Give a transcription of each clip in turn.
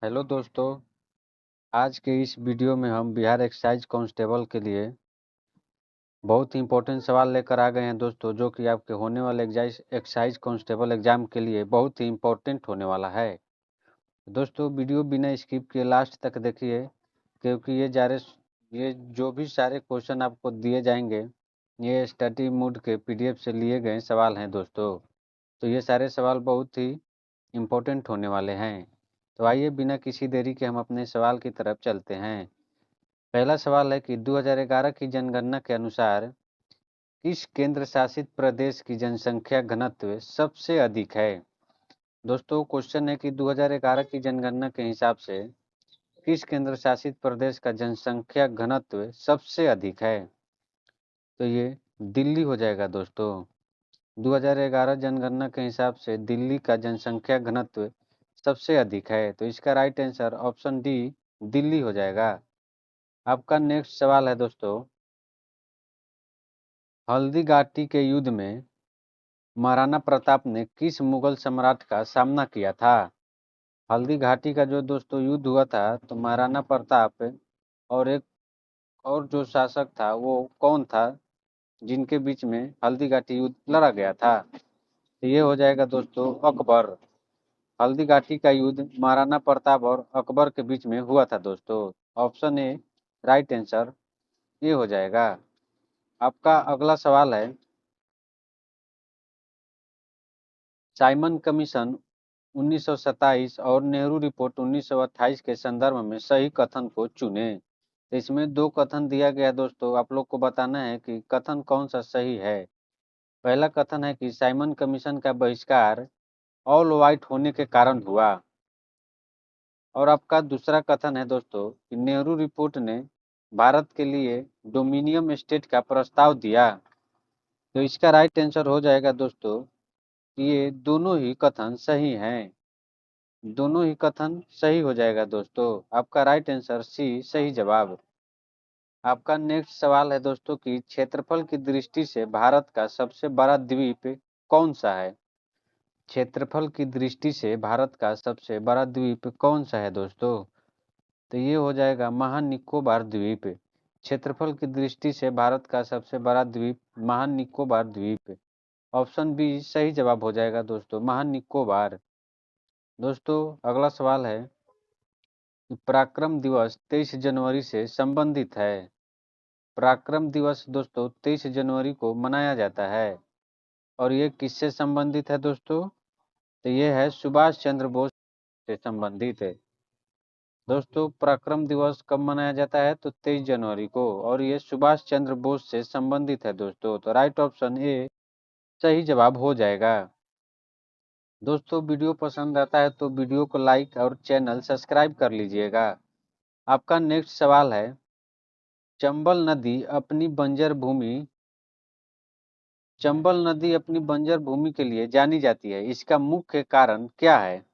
Hello दोस्तों। आज के इस वीडियो में हम बिहार एक्साइज कांस्टेबल के लिए बहुत ही इंपॉर्टेंट सवाल लेकर आ गए हैं दोस्तों, जो कि आपके होने वाले एक्साइज कांस्टेबल एग्जाम के लिए बहुत ही इंपॉर्टेंट होने वाला है। दोस्तों, वीडियो बिना स्किप किए लास्ट तक देखिए, क्योंकि ये जो भी सारे क्वेश्चन आपको दिए जाएंगे, ये स्टडी मूड के पीडीएफ से लिए गए सवाल हैं दोस्तों। तो ये सारे सवाल बहुत ही इम्पोर्टेंट होने वाले हैं। तो आइए बिना किसी देरी के हम अपने सवाल की तरफ चलते हैं। पहला सवाल है कि 2011 की जनगणना के अनुसार किस केंद्र शासित प्रदेश की जनसंख्या घनत्व सबसे अधिक है। दोस्तों, क्वेश्चन है कि 2011 की जनगणना के हिसाब से किस केंद्र शासित प्रदेश का जनसंख्या घनत्व सबसे अधिक है। तो ये दिल्ली हो जाएगा दोस्तों। 2011 जनगणना के हिसाब से दिल्ली का जनसंख्या घनत्व सबसे अधिक है, तो इसका right answer option D Delhi हो जाएगा। आपका नेक्स्ट सवाल है दोस्तों, हल्दी घाटी के युद्ध में महाराणा प्रताप ने किस मुगल सम्राट का सामना किया था। हल्दी घाटी का जो दोस्तों युद्ध हुआ था, तो महाराणा प्रताप और एक और जो शासक था वो कौन था, जिनके बीच में हल्दी घाटी युद्ध लड़ा गया था। तो ये हो जाएगा दोस्तों अकबर। हल्दी घाटी का युद्ध महाराणा प्रताप और अकबर के बीच में हुआ था दोस्तों। ऑप्शन ए राइट आंसर ये हो जाएगा। आपका अगला सवाल है, साइमन कमीशन 1927 और नेहरू रिपोर्ट 1928 के संदर्भ में सही कथन को चुने। तो इसमें दो कथन दिया गया दोस्तों, आप लोग को बताना है कि कथन कौन सा सही है। पहला कथन है कि साइमन कमीशन का बहिष्कार ऑल वाइट होने के कारण हुआ। और आपका दूसरा कथन है दोस्तों कि नेहरू रिपोर्ट ने भारत के लिए डोमिनियन स्टेट का प्रस्ताव दिया। तो इसका राइट आंसर हो जाएगा दोस्तों कि ये दोनों ही कथन सही हैं। दोनों ही कथन सही हो जाएगा दोस्तों। आपका राइट आंसर सी सही जवाब। आपका नेक्स्ट सवाल है दोस्तों कि क्षेत्रफल की दृष्टि से भारत का सबसे बड़ा द्वीप कौन सा है। क्षेत्रफल की दृष्टि से भारत का सबसे बड़ा द्वीप कौन सा है दोस्तों। तो ये हो जाएगा महानिकोबार द्वीप। क्षेत्रफल की दृष्टि से भारत का सबसे बड़ा द्वीप महानिकोबार द्वीप। ऑप्शन बी सही जवाब हो जाएगा दोस्तों, महानिकोबार। दोस्तों, अगला सवाल है, पराक्रम दिवस 23 जनवरी से संबंधित है। पराक्रम दिवस दोस्तों 23 जनवरी को मनाया जाता है, और ये किससे संबंधित है दोस्तों। तो ये है सुभाष चंद्र बोस से संबंधित है। दोस्तों, पराक्रम दिवस कब मनाया जाता है, तो 23 जनवरी को, और ये सुभाष चंद्र बोस से संबंधित है दोस्तों। तो राइट ऑप्शन ए सही जवाब हो जाएगा। दोस्तों, वीडियो पसंद आता है तो वीडियो को लाइक और चैनल सब्सक्राइब कर लीजिएगा। आपका नेक्स्ट सवाल है, चंबल नदी अपनी बंजर भूमि के लिए जानी जाती है, इसका मुख्य कारण क्या है।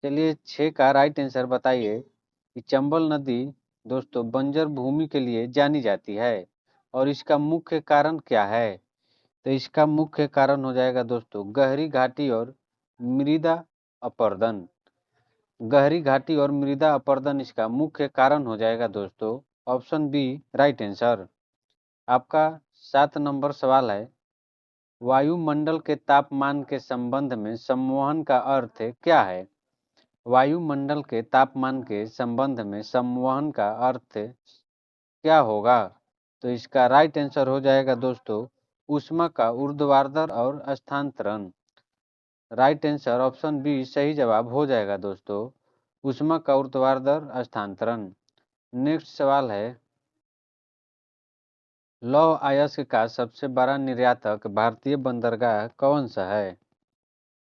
चलिए 6 का राइट आंसर बताइए कि चंबल नदी दोस्तों बंजर भूमि के लिए जानी जाती है, और इसका मुख्य कारण क्या है। तो इसका मुख्य कारण हो जाएगा दोस्तों गहरी घाटी और मृदा अपरदन। गहरी घाटी और मृदा अपरदन इसका मुख्य कारण हो जाएगा दोस्तों। Option B right answer. आपका 7 नंबर सवाल है, वायुमंडल के तापमान के संबंध में संवहन का अर्थ क्या है। वायुमंडल के तापमान के संबंध में संवहन का अर्थ क्या होगा। तो इसका राइट आंसर हो जाएगा दोस्तों ऊष्मा का ऊर्ध्वाधर और स्थानांतरण। राइट आंसर ऑप्शन बी सही जवाब हो जाएगा दोस्तों ऊष्मा का ऊर्ध्वाधर स्थानांतरण। नेक्स्ट सवाल है, लौह अयस्क का सबसे बड़ा निर्यातक भारतीय बंदरगाह कौन सा है।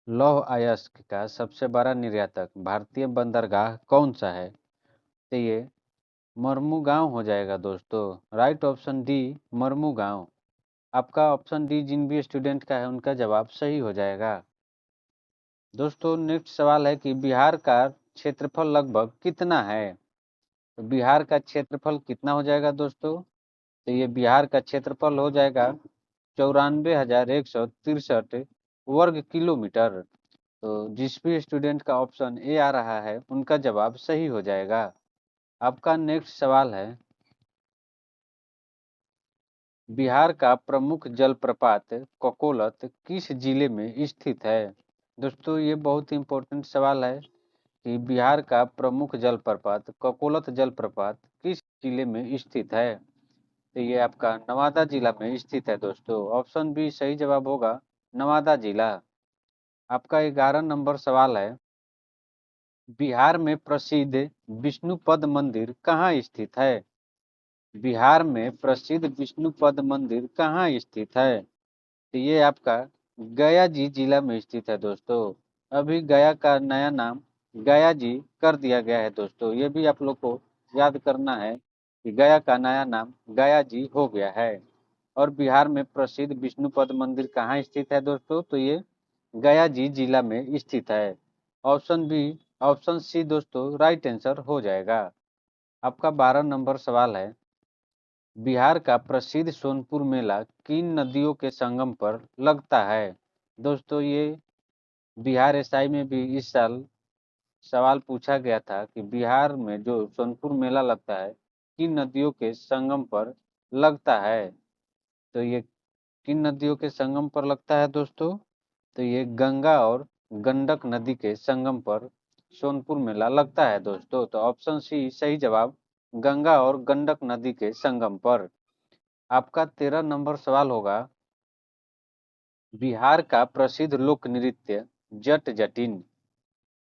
लौह अयस्क का सबसे बड़ा निर्यातक भारतीय बंदरगाह कौन सा है। तो ये मरमुगांव हो जाएगा दोस्तों। Right option D Mormugao. आपका ऑप्शन डी जिन भी स्टूडेंट का है उनका जवाब सही हो जाएगा। दोस्तों, नेक्स्ट सवाल है कि बिहार का क्षेत्रफल लगभग कितना है। तो बिहार का क्षेत्रफल कितना हो जाएगा दोस्तों। तो ये बिहार का क्षेत्रफल हो जाएगा 94,163 वर्ग किलोमीटर। तो जिस भी स्टूडेंट का ऑप्शन ए आ रहा है उनका जवाब सही हो जाएगा। आपका नेक्स्ट सवाल है, बिहार का प्रमुख जलप्रपात ककोलत किस जिले में स्थित है? दोस्तों ये बहुत इंपॉर्टेंट सवाल है कि बिहार का प्रमुख जलप्रपात ककोलत जलप्रपात किस जिले में स्थित है? तो ये आपका नवादा जिला में स्थित है दोस्तों। ऑप्शन बी सही जवाब होगा, नवादा जिला। आपका 11 नंबर सवाल है, बिहार में प्रसिद्ध विष्णुपद मंदिर कहाँ स्थित है? बिहार में प्रसिद्ध विष्णुपद मंदिर कहाँ स्थित है? तो ये आपका गया जी जिला में स्थित है दोस्तों। अभी गया का नया नाम गया जी कर दिया गया है दोस्तों। ये भी आप लोग को याद करना है कि गया का नया नाम गया जी हो गया है। और बिहार में प्रसिद्ध विष्णुपद मंदिर कहाँ स्थित है दोस्तों? तो ये गया जी जिला में स्थित है। ऑप्शन बी, ऑप्शन सी दोस्तों राइट आंसर हो जाएगा। आपका 12 नंबर सवाल है, बिहार का प्रसिद्ध सोनपुर मेला किन नदियों के संगम पर लगता है? दोस्तों ये बिहार एसआई में भी इस साल सवाल पूछा गया था कि बिहार में जो सोनपुर मेला लगता है किन नदियों के संगम पर लगता है? तो ये किन नदियों के संगम पर लगता है दोस्तों? तो ये गंगा और गंडक नदी के संगम पर सोनपुर मेला लगता है दोस्तों। तो ऑप्शन सी सही जवाब, गंगा और गंडक नदी के संगम पर। आपका 13 नंबर सवाल होगा, बिहार का प्रसिद्ध लोक नृत्य जट जटिन,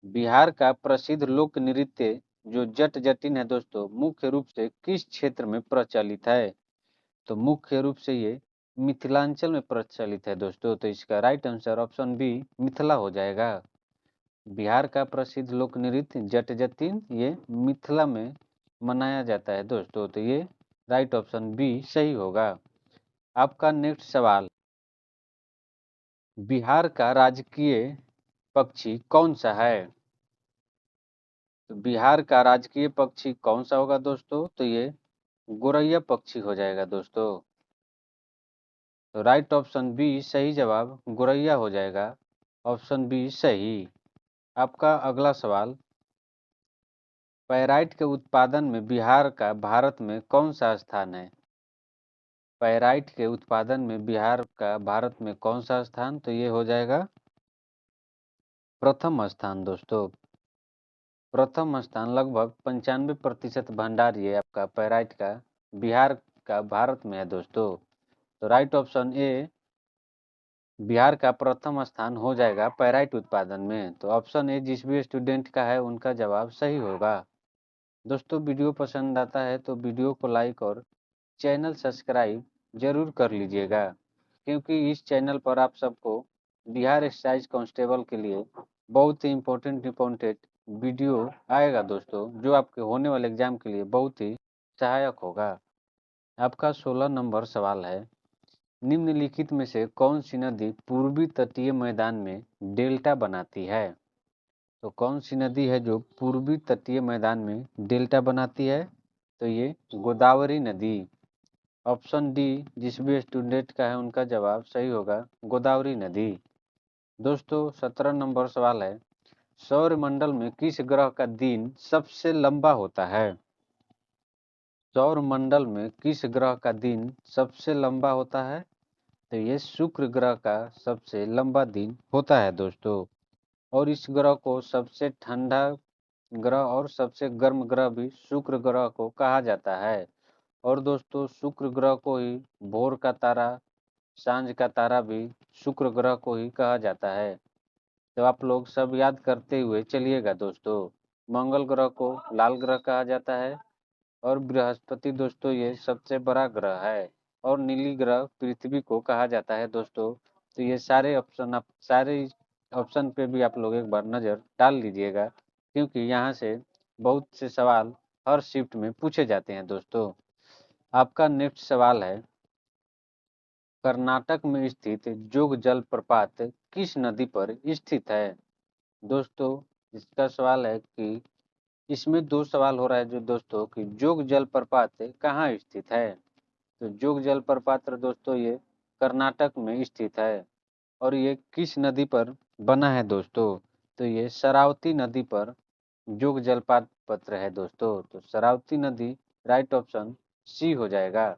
बिहार का प्रसिद्ध लोक नृत्य जो जट जटिन है दोस्तों, मुख्य रूप से किस क्षेत्र में प्रचलित है? तो मुख्य रूप से ये मिथिलांचल में प्रचलित है दोस्तों। तो इसका right answer option B Mithila हो जाएगा। बिहार का प्रसिद्ध लोक नृत्य जट जटिन ये मिथिला में मनाया जाता है दोस्तों। तो ये राइट ऑप्शन बी सही होगा। आपका नेक्स्ट सवाल, बिहार का राजकीय पक्षी कौन सा है? तो बिहार का राजकीय पक्षी कौन सा होगा दोस्तों? तो ये गोरैया पक्षी हो जाएगा दोस्तों। तो राइट ऑप्शन बी सही जवाब गोरैया हो जाएगा। ऑप्शन बी सही। आपका अगला सवाल, पैराइट के उत्पादन में बिहार का भारत में कौन सा स्थान है? पैराइट के उत्पादन में बिहार का भारत में कौन सा स्थान? तो ये हो जाएगा प्रथम स्थान दोस्तों। प्रथम स्थान, लगभग 95% भंडार ये आपका पैराइट का बिहार का भारत में है दोस्तों। तो राइट ऑप्शन ए बिहार का प्रथम स्थान हो जाएगा पैराइट उत्पादन में। तो ऑप्शन ए जिस भी स्टूडेंट का है उनका जवाब सही होगा। दोस्तों वीडियो पसंद आता है तो वीडियो को लाइक और चैनल सब्सक्राइब जरूर कर लीजिएगा, क्योंकि इस चैनल पर आप सबको बिहार एक्साइज कांस्टेबल के लिए बहुत ही इम्पोर्टेंट वीडियो आएगा दोस्तों, जो आपके होने वाले एग्जाम के लिए बहुत ही सहायक होगा। आपका 16 नंबर सवाल है, निम्नलिखित में से कौन सी नदी पूर्वी तटीय मैदान में डेल्टा बनाती है? तो कौन सी नदी है जो पूर्वी तटीय मैदान में डेल्टा बनाती है? तो ये गोदावरी नदी। ऑप्शन डी जिस भी स्टूडेंट का है उनका जवाब सही होगा, गोदावरी नदी। दोस्तों 17 नंबर सवाल है, सौर मंडल में किस ग्रह का दिन सबसे लंबा होता है? सौर मंडल में किस ग्रह का दिन सबसे लंबा होता है? तो ये शुक्र ग्रह का सबसे लंबा दिन होता है दोस्तों। और इस ग्रह को सबसे ठंडा ग्रह और सबसे गर्म ग्रह भी शुक्र ग्रह को कहा जाता है। और दोस्तों शुक्र ग्रह को ही भोर का तारा, सांझ का तारा भी शुक्र ग्रह को ही कहा जाता है। तो आप लोग सब याद करते हुए चलिएगा दोस्तों। मंगल ग्रह को लाल ग्रह कहा जाता है, और बृहस्पति दोस्तों ये सबसे बड़ा ग्रह है, और नीली ग्रह पृथ्वी को कहा जाता है दोस्तों। तो ये सारे ऑप्शन, आप सारे ऑप्शन पे भी आप लोग एक बार नज़र डाल लीजिएगा, क्योंकि यहाँ से बहुत से सवाल हर शिफ्ट में पूछे जाते हैं दोस्तों। आपका नेक्स्ट सवाल है, कर्नाटक में स्थित जोग जलप्रपात किस नदी पर स्थित है? दोस्तों इसका सवाल है कि इसमें दो सवाल हो रहा है जो दोस्तों कि जोग जलप्रपात कहाँ स्थित है? तो जोग जलप्रपात दोस्तों ये कर्नाटक में स्थित है, और ये किस नदी पर बना है दोस्तों? तो ये शरावती नदी पर जोग जलप्रपात पत्र है दोस्तों। तो शरावती नदी राइट ऑप्शन सी हो जाएगा।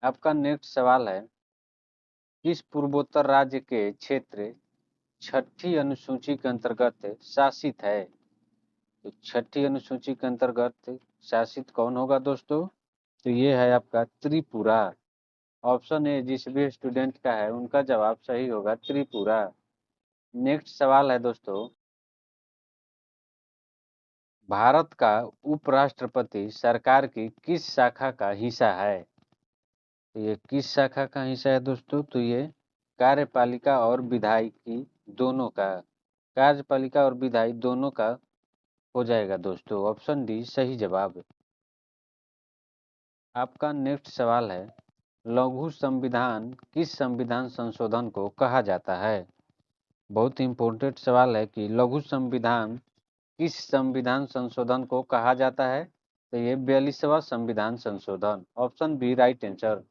आपका नेक्स्ट सवाल है, किस पूर्वोत्तर राज्य के क्षेत्र छठी अनुसूची के अंतर्गत शासित है? तो छठी अनुसूची के अंतर्गत शासित कौन होगा दोस्तों? तो ये है आपका त्रिपुरा। ऑप्शन ए जिस भी स्टूडेंट का है उनका जवाब सही होगा त्रिपुरा। नेक्स्ट सवाल है दोस्तों, भारत का उपराष्ट्रपति सरकार की किस शाखा का हिस्सा है? तो ये किस शाखा का हिस्सा है दोस्तों? तो ये कार्यपालिका और विधायिकी दोनों का, कार्यपालिका और विधायी दोनों का हो जाएगा दोस्तों। ऑप्शन डी सही जवाब। आपका नेक्स्ट सवाल है, लघु संविधान किस संविधान संशोधन को कहा जाता है? बहुत इंपॉर्टेंट सवाल है कि लघु संविधान किस संविधान संशोधन को कहा जाता है? तो ये 42वां संविधान संशोधन। Option B right answer.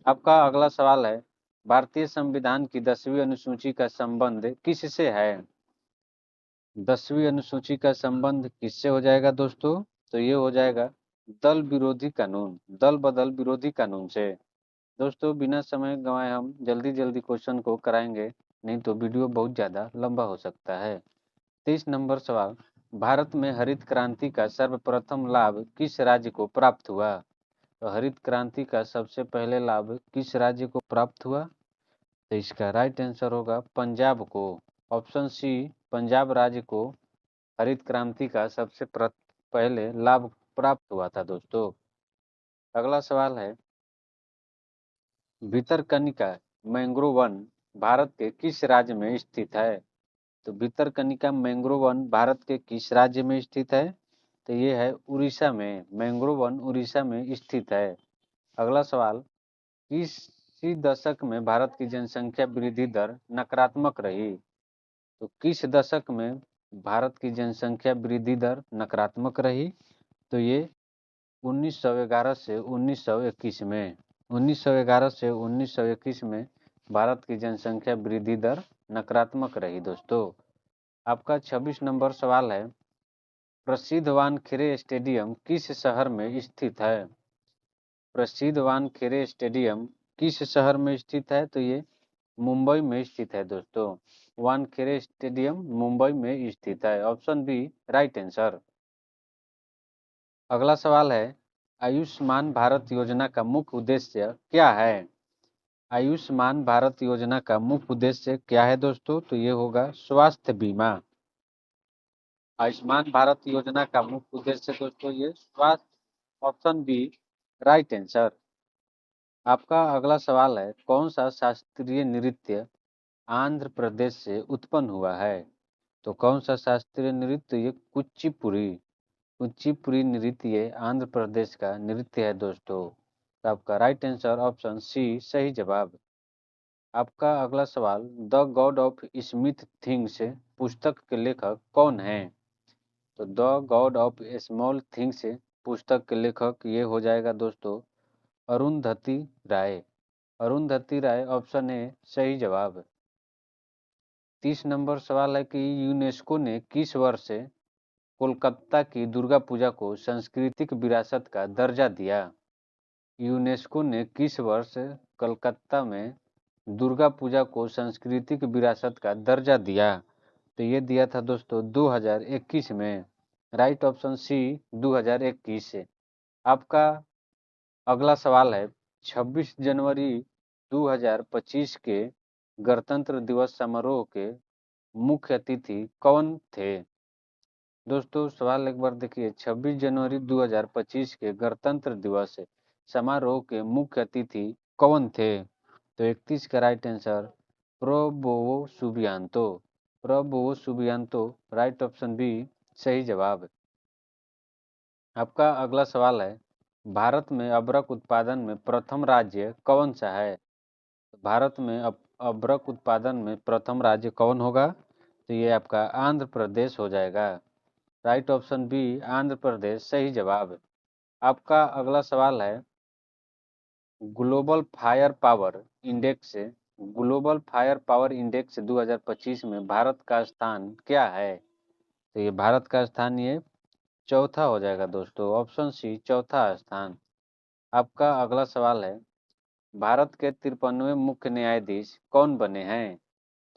आपका अगला सवाल है, भारतीय संविधान की 10वीं अनुसूची का संबंध किससे है? 10वीं अनुसूची का संबंध किससे हो जाएगा दोस्तों? तो ये हो जाएगा दल विरोधी कानून, दल बदल विरोधी कानून से। दोस्तों बिना समय गंवाए हम जल्दी जल्दी क्वेश्चन को कराएंगे, नहीं तो वीडियो बहुत ज़्यादा लंबा हो सकता है। 23 नंबर सवाल, भारत में हरित क्रांति का सर्वप्रथम लाभ किस राज्य को प्राप्त हुआ? तो हरित क्रांति का सबसे पहले लाभ किस राज्य को प्राप्त हुआ? तो इसका राइट आंसर होगा पंजाब को। ऑप्शन सी पंजाब राज्य को हरित क्रांति का सबसे पहले लाभ प्राप्त हुआ था दोस्तों। अगला सवाल है, भितरकनिका मैंग्रोव वन भारत के किस राज्य में स्थित है? तो भितरकनिका मैंग्रोव वन भारत के किस राज्य में स्थित है? तो ये है उड़ीसा में, मैंग्रोव वन उड़ीसा में स्थित है। अगला सवाल, किसी दशक में भारत की जनसंख्या वृद्धि दर नकारात्मक रही? तो किस दशक में भारत की जनसंख्या वृद्धि दर नकारात्मक रही? तो ये 1911 से 1921 में, 1911 से 1921 में भारत की जनसंख्या वृद्धि दर नकारात्मक रही दोस्तों। आपका 26 नंबर सवाल है, प्रसिद्ध वानखेड़े स्टेडियम किस शहर में स्थित है? प्रसिद्ध वानखेड़े स्टेडियम किस शहर में स्थित है? तो ये मुंबई में स्थित है दोस्तों। वानखेड़े स्टेडियम मुंबई में स्थित है। Option B right answer. अगला सवाल है, आयुष्मान भारत योजना का मुख्य उद्देश्य क्या है? आयुष्मान भारत योजना का मुख्य उद्देश्य क्या है दोस्तों? तो ये होगा स्वास्थ्य बीमा। आयुष्मान भारत योजना का मुख्य उद्देश्य दोस्तों ये स्वास्थ्य। Option B right answer. आपका अगला सवाल है, कौन सा शास्त्रीय नृत्य आंध्र प्रदेश से उत्पन्न हुआ है? तो कौन सा शास्त्रीय नृत्य? ये कुचिपुड़ी। कुचिपुड़ी नृत्य ये आंध्र प्रदेश का नृत्य है दोस्तों। तो आपका राइट आंसर ऑप्शन सी सही जवाब। आपका अगला सवाल, the God of Smith things पुस्तक के लेखक कौन है? तो the God of small things पुस्तक के लेखक ये हो जाएगा दोस्तों अरुंधति राय। अरुंधति राय ऑप्शन ए सही जवाब। 30 नंबर सवाल है कि यूनेस्को ने किस वर्ष कोलकाता की दुर्गा पूजा को सांस्कृतिक विरासत का दर्जा दिया? यूनेस्को ने किस वर्ष कलकत्ता में दुर्गा पूजा को सांस्कृतिक विरासत का दर्जा दिया? तो ये दिया था दोस्तों 2021 में। राइट ऑप्शन सी 2021 से। आपका अगला सवाल है, 26 जनवरी 2025 के गणतंत्र दिवस समारोह के मुख्य अतिथि कौन थे? दोस्तों सवाल एक बार देखिए, 26 जनवरी 2025 के गणतंत्र दिवस समारोह के मुख्य अतिथि कौन थे? तो 31 का right answer Prabowo Subianto. Prabowo Subianto right option B सही जवाब। आपका अगला सवाल है, भारत में अबरक उत्पादन में प्रथम राज्य कौन सा है? भारत में अबरक उत्पादन में प्रथम राज्य कौन होगा? तो ये आपका आंध्र प्रदेश हो जाएगा। Right option B Andhra Pradesh सही जवाब। आपका अगला सवाल है, global fire power index global fire power index 2025 में भारत का स्थान क्या है? तो ये भारत का स्थान ये चौथा हो जाएगा दोस्तों, ऑप्शन सी चौथा स्थान। आपका अगला सवाल है, भारत के 53वें मुख्य न्यायाधीश कौन बने हैं?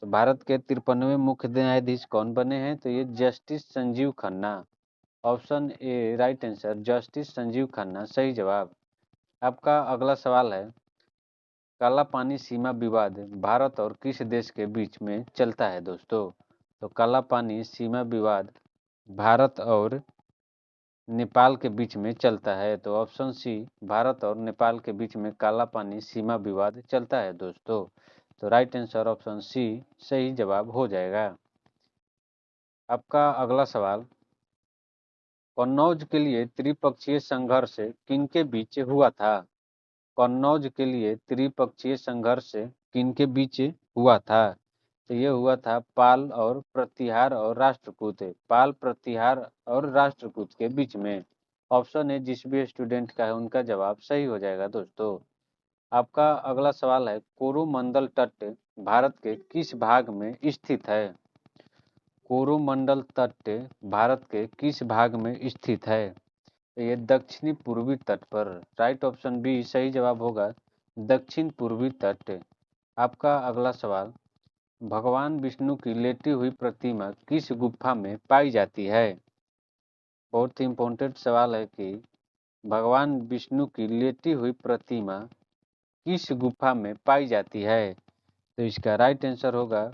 तो भारत के 53वें मुख्य न्यायाधीश कौन बने हैं? तो ये justice Sanjeev Khanna. Option A right answer, justice Sanjeev Khanna सही जवाब। आपका अगला सवाल है, काला पानी सीमा विवाद भारत और किस देश के बीच में चलता है दोस्तों? तो काला पानी सीमा विवाद भारत और नेपाल के बीच में चलता है। तो ऑप्शन सी भारत और नेपाल के बीच में काला पानी सीमा विवाद चलता है दोस्तों। तो राइट आंसर ऑप्शन सी सही जवाब हो जाएगा। आपका अगला सवाल, कन्नौज के लिए त्रिपक्षीय संघर्ष किनके बीच हुआ था? कन्नौज के लिए त्रिपक्षीय संघर्ष किनके बीच हुआ था? तो ये हुआ था पाल और प्रतिहार और राष्ट्रकूट, पाल प्रतिहार और राष्ट्रकूट के बीच में। ऑप्शन है जिस भी स्टूडेंट का है उनका जवाब सही हो जाएगा दोस्तों। आपका अगला सवाल है, कोरोमंडल तट भारत के किस भाग में स्थित है? कोरोमंडल तट भारत के किस भाग में स्थित है? तो ये दक्षिणी पूर्वी तट पर। राइट ऑप्शन बी सही जवाब होगा, दक्षिण पूर्वी तट। आपका अगला सवाल, भगवान विष्णु की लेटी हुई प्रतिमा किस गुफा में पाई जाती है? बहुत ही इम्पोर्टेंट सवाल है कि भगवान विष्णु की लेटी हुई प्रतिमा किस गुफा में पाई जाती है? तो इसका राइट आंसर होगा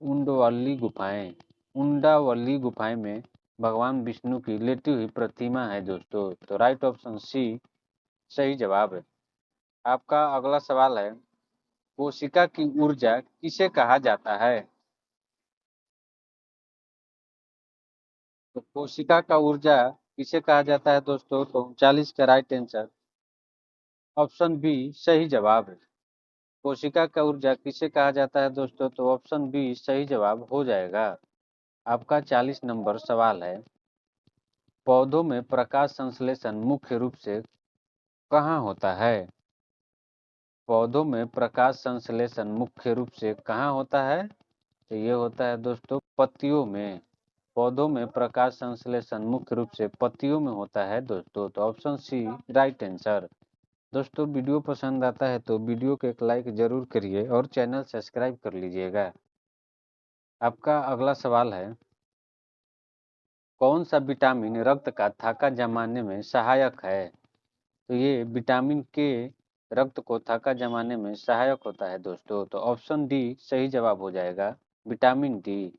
उंडवल्ली गुफाएं। उंडावली गुफाएं में भगवान विष्णु की लेटी हुई प्रतिमा है दोस्तों। तो राइट ऑप्शन सी सही जवाब है। आपका अगला सवाल है, कोशिका की ऊर्जा किसे कहा जाता है? तो कोशिका का ऊर्जा किसे कहा जाता है दोस्तों? तो 39 का राइट आंसर ऑप्शन बी सही जवाब है। कोशिका का ऊर्जा किसे कहा जाता है दोस्तों? तो ऑप्शन बी सही जवाब हो जाएगा। आपका 40 नंबर सवाल है, पौधों में प्रकाश संश्लेषण मुख्य रूप से कहाँ होता है? पौधों में प्रकाश संश्लेषण मुख्य रूप से कहाँ होता है? तो ये होता है दोस्तों पत्तियों में। पौधों में प्रकाश संश्लेषण मुख्य रूप से पत्तियों में होता है दोस्तों। तो ऑप्शन सी राइट आंसर। दोस्तों वीडियो पसंद आता है तो वीडियो को एक लाइक जरूर करिए और चैनल सब्सक्राइब कर लीजिएगा। आपका अगला सवाल है, कौन सा विटामिन रक्त का थक्का जमाने में सहायक है? तो ये विटामिन के रक्त को थक्का जमाने में सहायक होता है दोस्तों। तो ऑप्शन डी सही जवाब हो जाएगा, विटामिन डी,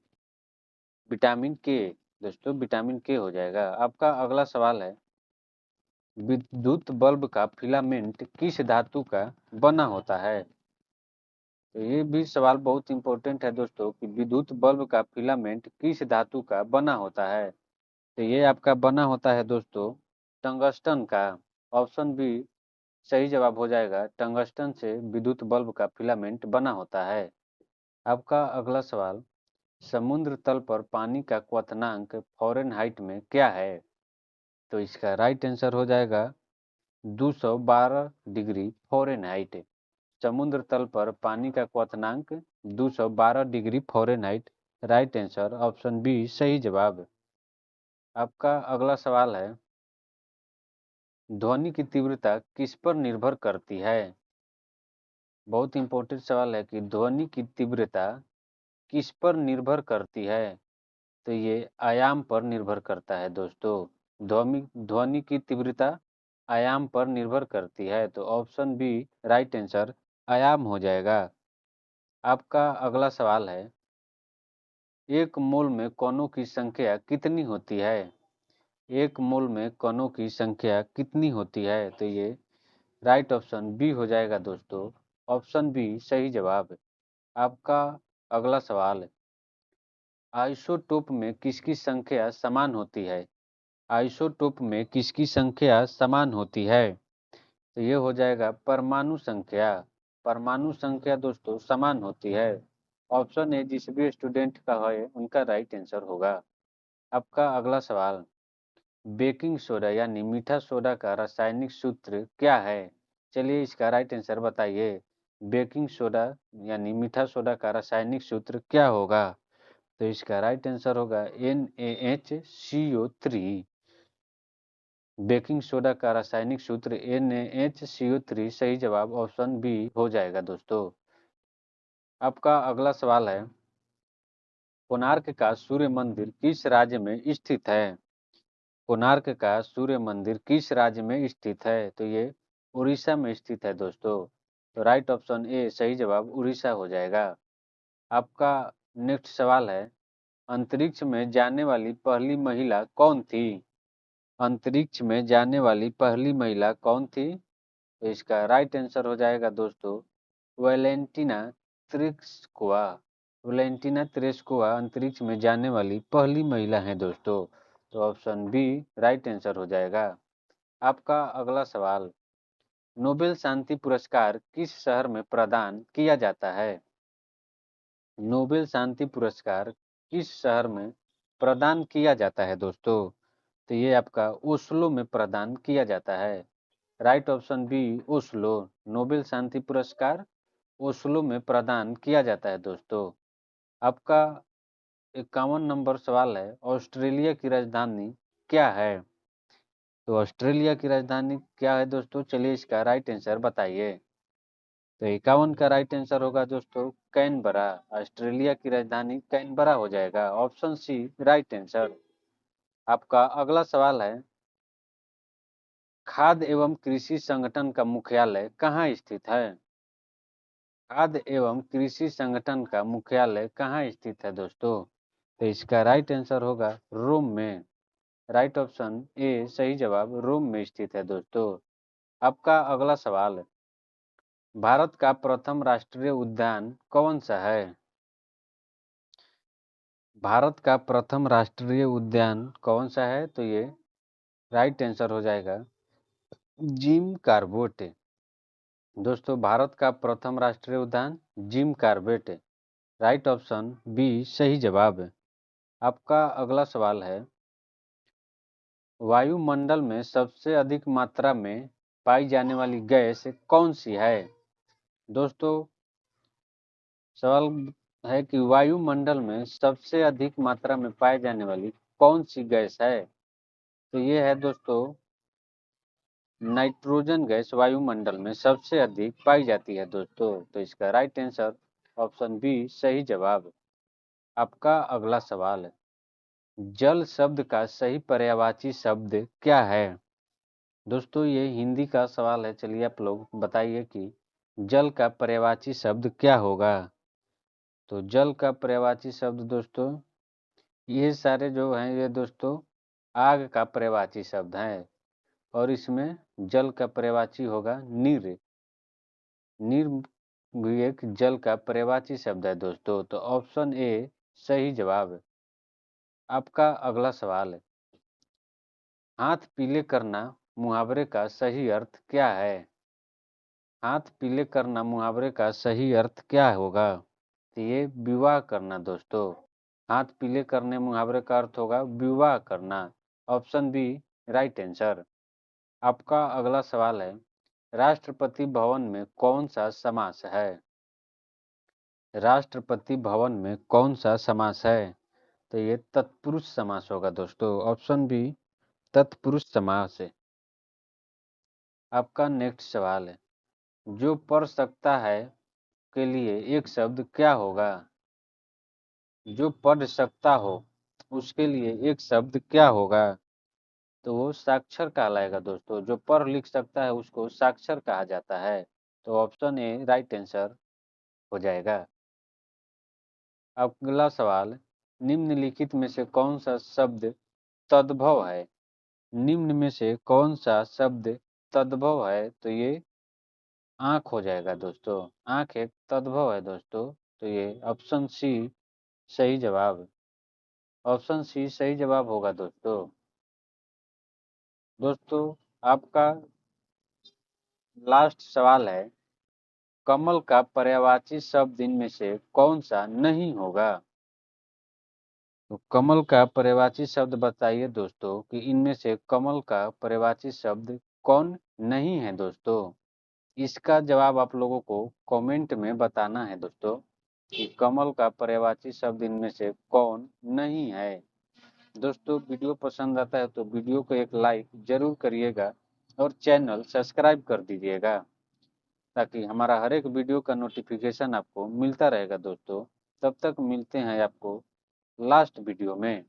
विटामिन के। दोस्तों विटामिन के हो जाएगा। आपका अगला सवाल है, विद्युत बल्ब का फिलामेंट किस धातु का बना होता है? तो ये भी सवाल बहुत इंपॉर्टेंट है दोस्तों कि विद्युत बल्ब का फिलामेंट किस धातु का बना होता है? तो ये आपका बना होता है दोस्तों टंगस्टन का। ऑप्शन बी सही जवाब हो जाएगा, टंगस्टन से विद्युत बल्ब का फिलामेंट बना होता है। आपका अगला सवाल, समुद्र तल पर पानी का क्वथनांक फ़ारेनहाइट में क्या है? तो इसका राइट आंसर हो जाएगा 212 डिग्री फ़ारेनहाइट। समुद्र तल पर पानी का क्वथनांक 212 degree Fahrenheit. Right answer option B सही जवाब। आपका अगला सवाल है, ध्वनि की तीव्रता किस पर निर्भर करती है? बहुत इंपॉर्टेंट सवाल है कि ध्वनि की तीव्रता किस पर निर्भर करती है? तो ये आयाम पर निर्भर करता है दोस्तों। ध्वनि ध्वनि की तीव्रता आयाम पर निर्भर करती है। तो ऑप्शन बी राइट आंसर आयाम हो जाएगा। आपका अगला सवाल है, एक मोल में कणों की संख्या कितनी होती है? एक मोल में कणों की संख्या कितनी होती है? तो ये राइट ऑप्शन बी हो जाएगा दोस्तों। ऑप्शन बी सही जवाब। आपका अगला सवाल है, आइसोटोप में किसकी संख्या समान होती है? आइसोटोप में किसकी संख्या समान होती है? तो ये हो जाएगा परमाणु संख्या। परमाणु संख्या दोस्तों समान होती है। ऑप्शन ए जिस भी स्टूडेंट का है उनका राइट आंसर होगा। आपका अगला सवाल, बेकिंग सोडा यानी मीठा सोडा का रासायनिक सूत्र क्या है? चलिए इसका राइट आंसर बताइए। बेकिंग सोडा यानी मीठा सोडा का रासायनिक सूत्र क्या होगा? तो इसका राइट आंसर होगा NaHCO3। बेकिंग सोडा का रासायनिक सूत्र NaHCO3। सही जवाब ऑप्शन बी हो जाएगा दोस्तों। आपका अगला सवाल है, कोणार्क का सूर्य मंदिर किस राज्य में स्थित है? कोणार्क का सूर्य मंदिर किस राज्य में स्थित है? तो ये उड़ीसा में स्थित है दोस्तों। तो राइट ऑप्शन ए सही जवाब उड़ीसा हो जाएगा। आपका नेक्स्ट सवाल है, अंतरिक्ष में जाने वाली पहली महिला कौन थी? अंतरिक्ष में जाने वाली पहली महिला कौन थी? तो इसका राइट आंसर हो जाएगा दोस्तों वैलेंटिना तेरेस्कोवा। वैलेंटिना तेरेस्कोवा अंतरिक्ष में जाने वाली पहली महिला है दोस्तों। तो ऑप्शन बी राइट आंसर हो जाएगा। आपका अगला सवाल, नोबेल शांति पुरस्कार किस शहर में प्रदान किया जाता है? नोबेल शांति पुरस्कार किस शहर में प्रदान किया जाता है दोस्तों? तो ये आपका ओस्लो में प्रदान किया जाता है। Right option B Oslo. Nobel शांति पुरस्कार ओस्लो में प्रदान किया जाता है दोस्तों। आपका 51 नंबर सवाल है, ऑस्ट्रेलिया की राजधानी क्या है? तो ऑस्ट्रेलिया की राजधानी क्या है दोस्तों? चलिए इसका राइट आंसर बताइए। तो 51 का राइट आंसर होगा दोस्तों कैनबरा। ऑस्ट्रेलिया की राजधानी कैनबरा हो जाएगा। Option C right answer. आपका अगला सवाल है, खाद्य एवं कृषि संगठन का मुख्यालय कहाँ स्थित है? खाद्य एवं कृषि संगठन का मुख्यालय कहाँ स्थित है दोस्तों? तो इसका राइट आंसर होगा रोम में। राइट ऑप्शन ए सही जवाब रोम में स्थित है दोस्तों। आपका अगला सवाल, भारत का प्रथम राष्ट्रीय उद्यान कौन सा है? भारत का प्रथम राष्ट्रीय उद्यान कौन सा है? तो ये राइट आंसर हो जाएगा जिम कॉर्बेट। दोस्तों भारत का प्रथम राष्ट्रीय उद्यान Jim Corbett. Right option B सही जवाब है। आपका अगला सवाल है, वायुमंडल में सबसे अधिक मात्रा में पाई जाने वाली गैस कौन सी है? दोस्तों सवाल है कि वायुमंडल में सबसे अधिक मात्रा में पाई जाने वाली कौन सी गैस है? तो ये है दोस्तों नाइट्रोजन गैस वायुमंडल में सबसे अधिक पाई जाती है दोस्तों। तो इसका राइट आंसर ऑप्शन बी सही जवाब। आपका अगला सवाल है, जल शब्द का सही पर्यायवाची शब्द क्या है? दोस्तों ये हिंदी का सवाल है। चलिए आप लोग बताइए कि जल का पर्यायवाची शब्द क्या होगा? तो जल का पर्यायवाची शब्द दोस्तों ये सारे जो हैं ये दोस्तों आग का पर्यायवाची शब्द हैं और इसमें जल का पर्यायवाची होगा नीर। नीर भी एक जल का पर्यायवाची शब्द है दोस्तों। तो ऑप्शन ए सही जवाब है। आपका अगला सवाल है, हाथ पीले करना मुहावरे का सही अर्थ क्या है? हाथ पीले करना मुहावरे का सही अर्थ क्या होगा? तो ये विवाह करना दोस्तों। हाथ पीले करने मुहावरे का अर्थ होगा विवाह करना। Option B right answer. आपका अगला सवाल है, राष्ट्रपति भवन में कौन सा समास है? राष्ट्रपति भवन में कौन सा समास है? तो ये तत्पुरुष समास होगा दोस्तों। ऑप्शन बी तत्पुरुष समास है। आपका नेक्स्ट सवाल है, जो पढ़ सकता है के लिए एक शब्द क्या होगा? जो पढ़ सकता हो उसके लिए एक शब्द क्या होगा? तो वो साक्षर कहलाएगा दोस्तों। जो पढ़ लिख सकता है उसको साक्षर कहा जाता है। तो ऑप्शन ए राइट आंसर हो जाएगा। अगला सवाल, निम्नलिखित में से कौन सा शब्द तद्भव है? निम्न में से कौन सा शब्द तद्भव है? तो ये आंख हो जाएगा दोस्तों। आंख एक तद्भव है दोस्तों। तो ये ऑप्शन सी सही जवाब। ऑप्शन सी सही जवाब होगा दोस्तों। दोस्तों आपका लास्ट सवाल है, कमल का पर्यायवाची शब्द इनमें से कौन सा नहीं होगा? तो कमल का पर्यायवाची शब्द बताइए दोस्तों कि इनमें से कमल का पर्यायवाची शब्द कौन नहीं है दोस्तों? इसका जवाब आप लोगों को कमेंट में बताना है दोस्तों कि कमल का पर्यायवाची शब्द इनमें से कौन नहीं है। दोस्तों वीडियो पसंद आता है तो वीडियो को एक लाइक जरूर करिएगा और चैनल सब्सक्राइब कर दीजिएगा ताकि हमारा हर एक वीडियो का नोटिफिकेशन आपको मिलता रहेगा दोस्तों। तब तक मिलते हैं आपको लास्ट वीडियो में।